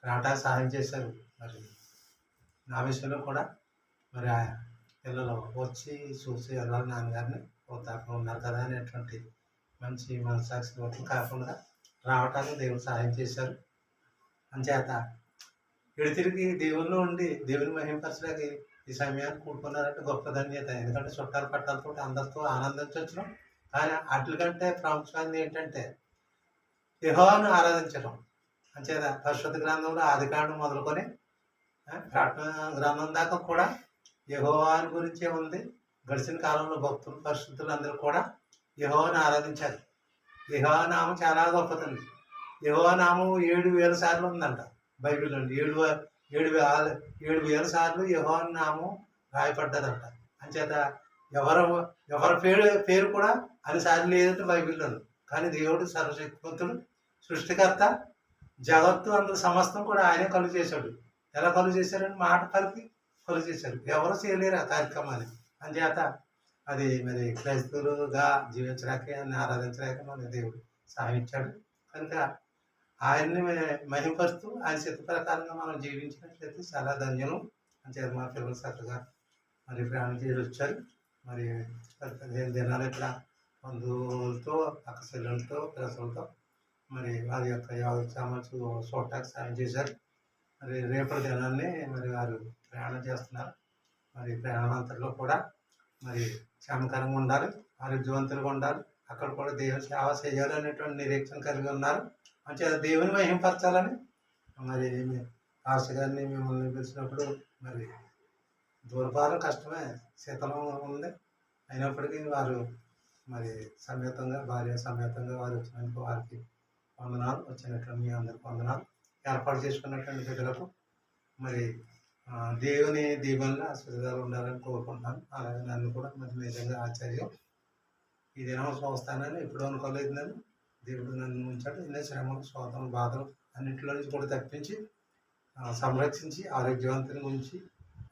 రావడానికి సహాయం చేశారు. మరి నా విషయంలో కూడా మరి ఆ పిల్లలు వచ్చి చూసి వెళ్ళాలి నాన్నగారిని, వృద్ధాప్యం ఉన్నారు కదా అనేటువంటి మంచి మనస్సాక్షి కాకుండా రావటానికి దేవుడు సహాయం చేశారు. అంచేత తిరిగి దేవుల్లో ఉండి దేవుని మహిమపరచడానికి ఈ సమయాన్ని కూడుకున్నారంటే గొప్ప ధన్యత. ఎందుకంటే చుట్టాలు పట్టాలతో అందరితో ఆనందించవచ్చును. కానీ వాటికంటే ప్రాముఖ్యమైనది ఏంటంటే యెహోవాను ఆరాధించడం. అంచేత పరిశుద్ధ గ్రంథంలో ఆదికాండం మొదలుకొని ప్రకటన గ్రంథం దాకా కూడా యెహోవాని గురించే ఉంది. గడిచిన కాలంలో భక్తులు పరిశుద్ధులు అందరూ కూడా యెహోవాను ఆరాధించారు. యెహోవా నామం చాలా గొప్పదండి. యెహోవా నామం 7,000 సార్లు ఉందంట బైబిల్లో. 7,000 సార్లు యెహోవా నామం రాయపడ్డదంట. అంచేత ఎవరి పేరు కూడా అన్నిసార్లు లేదంటే బైబిల్లో. కానీ దేవుడు సర్వశక్తివంతుడు, సృష్టికర్త, జగత్తు అందరూ సమస్తం కూడా ఆయనే కలుగు చేశాడు. ఎలా కలుగు చేశారని మాట కలిపి కలుగు చేశారు. ఎవరు చేయలేరు ఆ కార్యక్రమాన్ని. అంచేత అది మరి క్రైస్తవులుగా జీవించడానికి, ఆయన ఆరాధించడానికి మన దేవుడు సహాయించాడు. కనుక ఆయన్ని మహిమపరుస్తూ ఆయన చిత్త ప్రకారంగా మనం జీవించినట్లయితే చాలా ధన్యులు. అంచేత మా పిల్లలు చక్కగా మరి ప్రయాణం చేసి వచ్చారు. మరి 15 దినాలు ఇట్లా బంధువులతో, అక్క చెల్లెలతో, పిల్లలతో మరి వారి యొక్క యోగక్షేమాలు చూడటానికి సాయం చేశారు. మరి రేపటి దినాన్ని మరి వారు ప్రయాణం చేస్తున్నారు. మరి ప్రయాణాంతరంలో కూడా మరి క్షేమకరంగా ఉండాలి, ఆరోగ్యవంతులుగా ఉండాలి, అక్కడ కూడా దేవుని సేవ చేయాలి అనేటువంటి నిరీక్షణ కలిగి ఉన్నారు. మంచిగా దేవుని మహిమపరచాలని మరి పాస్టర్ గారిని మిమ్మల్ని పిలిచినప్పుడు మరి దూరపారం కష్టమే, శీతలం ఉంది. అయినప్పటికీ వారు మరి సమేతంగా, భార్య సమేతంగా వారు వచ్చినందుకు వారికి వందనాలు. వచ్చినటువంటి మీ అందరికి వందనాలు. ఏర్పాటు చేసుకున్నటువంటి బిడ్డలకు మరి దేవుని దీవెనలు ఆశీర్వాదాలు ఉండాలని కోరుకుంటున్నాను. అలాగే నన్ను కూడా మరి నిజంగా ఆశ్చర్యం, ఈ దినం చూస్తానని ఎప్పుడు అనుకోలేదు. నేను దేవుడు నన్ను ఉంచాడు. ఎన్నో శ్రమలు, శోధనలు, బాధలు అన్నింటిలో నుంచి కూడా తప్పించి సంరక్షించి ఆరోగ్యవంతుని ఉంచి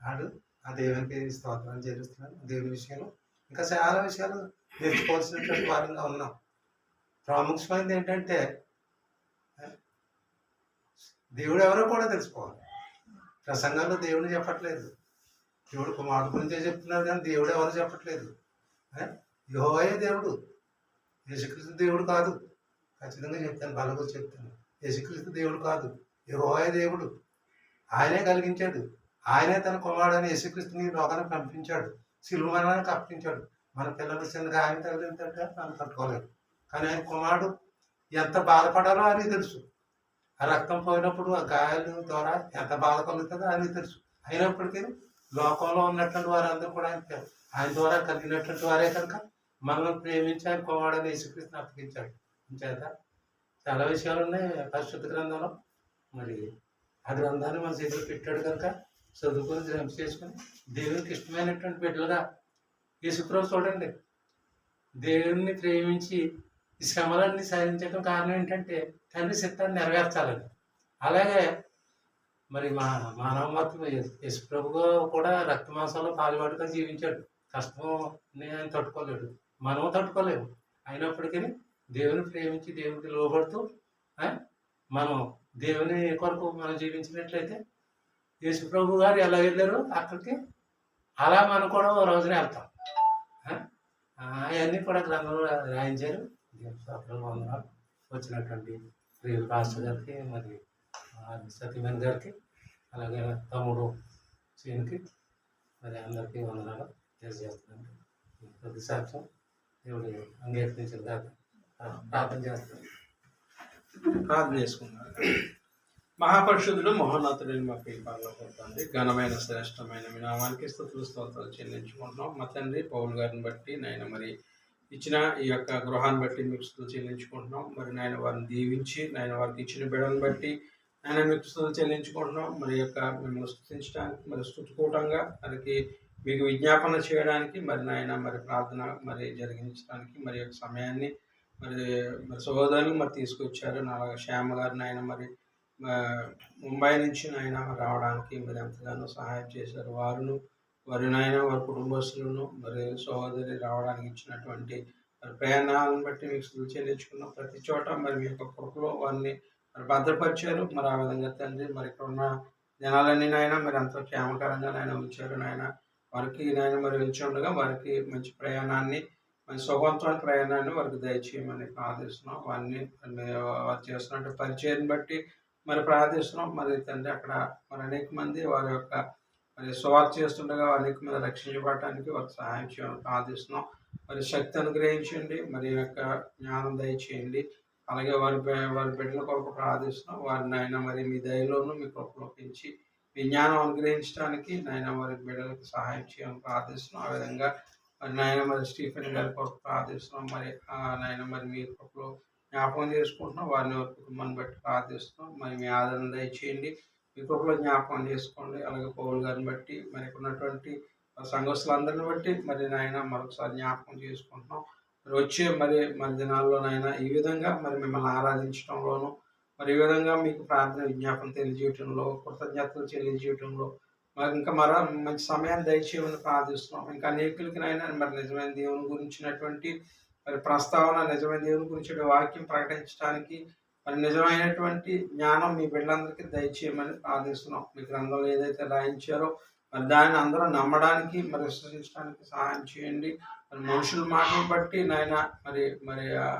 ఆడు ఆ దేవునికి స్తోత్రాలు చేస్తున్నాను. దేవుని విషయంలో ఇంకా చాలా విషయాలు నేర్చుకోవాల్సినటువంటి వారంగా ఉన్నాం. ప్రాముఖ్యమైనది ఏంటంటే దేవుడు ఎవరో కూడా తెలుసుకోవాలి. ప్రసంగాల్లో దేవుడిని చెప్పట్లేదు, దేవుడు కుమారుడు గురించే చెప్తున్నారు, కానీ దేవుడు ఎవరు చెప్పట్లేదు. యెహోవాయే దేవుడు, యేసుక్రీస్తు దేవుడు కాదు. ఖచ్చితంగా చెప్తాను, బలంగా చెప్తాను. యేసుక్రీస్తు దేవుడు కాదు, యెహోవాయే దేవుడు. ఆయనే కలిగించాడు. ఆయనే తన కుమారుడని యేసుక్రీస్తుని లోకానికి పంపించాడు, సిలువ మరణానికి అప్పగించాడు. మన పిల్లలు చిన్నగా ఆయన తగిలిందంటే మనం తట్టుకోలేదు. కానీ ఆయన కుమారుడు ఎంత బాధపడాలో ఆయనకి తెలుసు. ఆ రక్తం పోయినప్పుడు ఆ గాయాల ద్వారా ఎంత బాధ కలుగుతుందో ఆయనకి తెలుసు. అయినప్పటికీ లోకంలో ఉన్నటువంటి వారందరూ కూడా ఆయన ద్వారా కలిగినటువంటి వారే కనుక మనల్ని ప్రేమించి ఆయన కుమారుడని యేసుక్రీస్తుని అప్పగించాడు. చేత చాలా విషయాలు ఉన్నాయి పరిశుద్ధ గ్రంథంలో. మరి ఆ గ్రంథాన్ని మన చేతిలో పెట్టాడు కనుక చదువుకొని శ్రమ చేసుకొని దేవునికి ఇష్టమైనటువంటి బిడ్డలుగా యేసుప్రభు చూడండి, దేవుణ్ణి ప్రేమించి ఈ శ్రమలన్నీ సాధించడం కారణం ఏంటంటే తండ్రి చిత్తాన్ని నెరవేర్చాలని. అలాగే మరి మానవ మాత్రం యేసుప్రభుగా కూడా రక్తమాంసంలో పాలుబాటుగా జీవించాడు. కష్టం ఆయన తట్టుకోలేడు, మనం తట్టుకోలేము. అయినప్పటికీ దేవుని ప్రేమించి దేవునికి లోబడుతూ మనం దేవుని కొరకు మనం జీవించినట్లయితే యేసుప్రభు గారు ఎలా వెళ్ళారో అక్కడికి అలా మనం కూడా ఓ రోజున వెళ్తాం. అవన్నీ కూడా గ్రంథంలో రాయించారు. వందనాలు. వచ్చినటువంటి ప్రియులు పాస్టర్ గారికి, మరి సతీమణి గారికి, అలాగే తమ్ముడు సీన్కి, మరి అందరికీ వందనాలు తెలియజేస్తున్నాను. ప్రతి సాక్ష్యం దేవుడు అంగీకరించిన దాకా ప్రార్థన చేస్తాను. ప్రార్థన చేసుకున్నారు. మహాపరిశుద్ధులు మహోన్నతుడైన మా పరలోకపు ఘనమైన శ్రేష్టమైన మీ నామానికి స్తుతులు స్తోత్రాలు చెల్లించుకుంటున్నాం. మా తండ్రి పౌలు గారిని బట్టి నాయన మరి ఇచ్చిన ఈ యొక్క గృహాన్ని బట్టి మీకు స్తుతులు చెల్లించుకుంటున్నాం. మరి నాయన వారిని దీవించి నాయన వారికి ఇచ్చిన బిడ్డలను బట్టి ఆయన మీకు స్తుతులు చెల్లించుకుంటున్నాం. మరి యొక్క మిమ్మల్ని స్తుతించడానికి, మరి స్తుతికూటంగా వారికి మీకు విజ్ఞాపన చేయడానికి, మరి నాయన మరి ప్రార్థన మరి జరిగించడానికి మరి యొక్క సమయాన్ని మరి సహోదరులు మరి తీసుకొచ్చారు. అలాగే శ్యామ గారిని ఆయన మరి ముంబై నుంచి నాయన రావడానికి మరి ఎంతగానో సహాయం చేశారు. వారి నాయన వారి కుటుంబస్తులను మరి సహోదరి రావడానికి ఇచ్చినటువంటి మరి ప్రయాణాలను బట్టి మీకు స్తుతులు చెల్లించుకున్నాం. ప్రతి చోట మరి మీ యొక్క కృపలో వారిని మరి భద్రపరిచారు. మరి ఆ విధంగా తండ్రి మరి ఇక్కడ ఉన్న జనాలన్నీ నాయన మరి ఎంతో క్షేమకరంగా నాయన ఉంచారు నాయన. వారికి నాయన మరి వెళ్చి ఉండగా వారికి మంచి ప్రయాణాన్ని, మంచి సుఖవంతమైన ప్రయాణాన్ని వారికి దయచేయమని ప్రార్థిస్తున్నాం. వారిని వారు చేస్తున్నట్టు పరిచయాన్ని బట్టి మరి ప్రార్థిస్తున్నాం. మరి తండ్రి అక్కడ మరి అనేక మంది వారి యొక్క మరి సువార్త చేస్తుండగా అనేక మంది రక్షించబడటానికి వారికి సహాయం చేయమని ప్రార్థిస్తున్నాం. మరి శక్తి అనుగ్రహించండి, మరి యొక్క జ్ఞానం దయచేయండి. అలాగే వారి బిడ్డల కొరకు ప్రార్థిస్తున్నాం. వారిని ఆయన మరి మీ దయలోను మీ కృపలో పెంచి మీ జ్ఞానం అనుగ్రహించడానికి నాయన వారి బిడ్డలకు సహాయం చేయమని ప్రార్థిస్తున్నాం. ఆ విధంగా మరి నాయన మరి స్టీఫెన్ గారి కొరకు ప్రార్థిస్తున్నాం. మరి నాయన మరి మీ కృపలో జ్ఞాపకం చేసుకుంటున్నాం. వారిని వారి కుటుంబాన్ని బట్టి ప్రార్థిస్తున్నాం. మరి మీ ఆదరణ దయచేయండి, మీ కృపలో జ్ఞాపకం చేసుకోండి. అలాగే పౌలు గారిని బట్టి మరి ఉన్నటువంటి సంఘస్థులందరిని బట్టి మరి నాయన మరొకసారి జ్ఞాపకం చేసుకుంటున్నాం. మరి వచ్చే మరి దినాల్లోనైనా ఈ విధంగా మరి మిమ్మల్ని ఆరాధించడంలోనూ మరి ఈ విధంగా మీకు ప్రార్థన విజ్ఞాపన తెలియజేయటంలో, కృతజ్ఞతలు తెలియజేయటంలో మరి ఇంకా మంచి సమయాన్ని దయచేయమని ప్రార్థిస్తున్నాం. ఇంకా అనేకులకి నాయన మరి నిజమైన దేవుని గురించినటువంటి మరి ప్రస్తావన, నిజమైన దేవుని గురించి వాక్యం ప్రకటించడానికి మరి నిజమైనటువంటి జ్ఞానం మీ బిడ్డలందరికీ దయచేయమని ప్రార్థిస్తున్నాం. మీ గ్రంథంలో ఏదైతే రాయించారో మరి దాన్ని అందరూ నమ్మడానికి మరి విశ్వసించడానికి సహాయం చేయండి. మరి మనుషుల మాటలు బట్టి నాయన మరి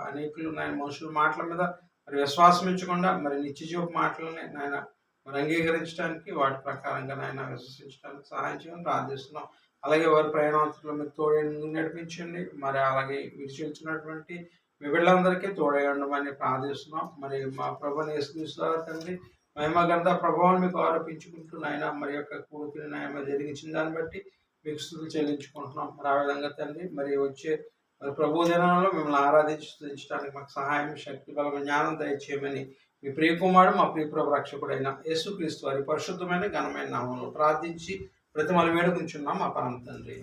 అనేకులు నాయన మనుషుల మాటల మీద మరి విశ్వాసం ఉంచకుండా మరి నిత్యజీవ మాటలని నాయన మరి అంగీకరించడానికి వాటి ప్రకారంగా నాయన విశ్వసించడానికి సహాయం చేయమని ప్రార్థిస్తున్నాం. అలాగే వారి ప్రయాణాంతరంలో మీరు తోడే నడిపించండి. మరి అలాగే విడిచినటువంటి మీ బిడ్డలందరికీ తోడై ఉండమని ప్రార్థిస్తున్నాం. మరి మా ప్రభుని యేసుక్రీస్తు తండ్రి మహిమ గంధ ప్రభావం మీకు ఆరోపించుకుంటూ నాయన మరి యొక్క కూతురి నాయన జరిగించిన దాన్ని బట్టి మీకు స్తుతులు చెల్లించుకుంటున్నాం. మరి ఆ విధంగా తండ్రి మరి వచ్చే మరి ప్రభు దినంలో మిమ్మల్ని ఆరాధించడానికి మాకు సహాయం, శక్తి, బలం, జ్ఞానం దయచేయమని మీ ప్రియకుమారుడు మా ప్రియప్రభు రక్షకుడైన యేసుక్రీస్తు వారి పరిశుద్ధమైన ఘనమైన నామంలో ప్రార్థించి ప్రతిమలు వేడుకుంటున్నాం మా పరమ తండ్రి.